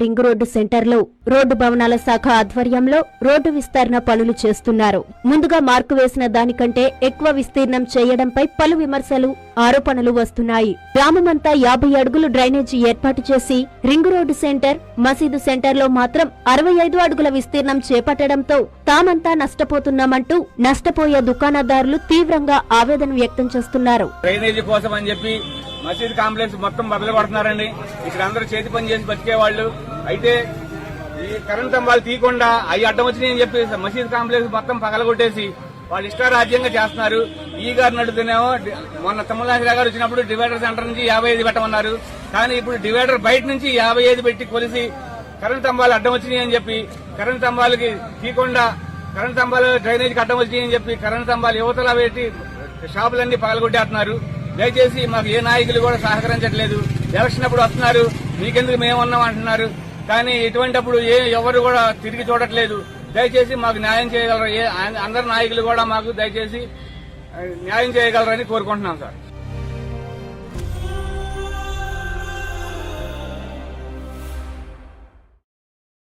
Ring road సెంటర్లో road భవనాల శాఖ ఆధ్వర్యంలో రోడ్డు విస్తరణ పనులు చేస్తున్నారు. ముందుగా మార్కు వేసిన దానికంటే ఎక్కువ విస్తీర్ణం చేయడంపై పలు విమర్శలు, ఆరోపణలు వస్తున్నాయి. గ్రామమంతా 50 అడుగులు డ్రైనేజీ ఏర్పాటు చేసి రింగ్ రోడ్డు సెంటర్, మసీదు సెంటర్లో మాత్రం 65 అడుగుల విస్తీర్ణం చేపట్టడంతో తామంతా నష్టపోతున్నామంటూ నష్టపోయే దుకాణదారులు తీవ్రంగా ఆవేదన వ్యక్తం చేస్తున్నారు. డ్రైనేజీ కోసం అని చెప్పి మసీద్ కాంప్లెక్స్ మొత్తం బదులు కొడుతున్నారండి. ఇక్కడ అందరూ చేతి పని చేసి బతికేవాళ్లు. అయితే ఈ కరెంట్ స్తంభాలు తీయకుండా అవి అడ్డం వచ్చినాయని చెప్పి మసీద్ కాంప్లెక్స్ మొత్తం పగలగొట్టేసి వాళ్ళు ఇష్టారాజ్యంగా చేస్తున్నారు. ఈ గారు నడుతున్నామో మొన్న తమ్ములాసిరా గారు వచ్చినప్పుడు డివైడర్ సెంటర్ నుంచి 55 పెట్టమన్నారు. కానీ ఇప్పుడు డివైడర్ బయట నుంచి 55 పెట్టి కొలిసి కరెంట్ స్తంభాలు అడ్డం వచ్చినాయి అని చెప్పి కరెంట్ స్తంభాలకి తీయకుండా కరెంట్ స్తంభాలు డ్రైనేజీకి అడ్డం వచ్చినాయి అని చెప్పి కరెంట్ స్తంభాలు యువతలా పెట్టి షాపులన్నీ పగలగొట్టేస్తున్నారు. దయచేసి మాకు ఏ నాయకులు కూడా సహకరించట్లేదు. ఎలక్షన్ అప్పుడు వస్తున్నారు, మీకెందుకు మేమున్నాం అంటున్నారు. కానీ ఇటువంటిప్పుడు ఎవరు కూడా తిరిగి చూడట్లేదు. దయచేసి మాకు న్యాయం చేయగలరు. అందరు నాయకులు కూడా మాకు దయచేసి న్యాయం చేయగలరని కోరుకుంటున్నాం సార్.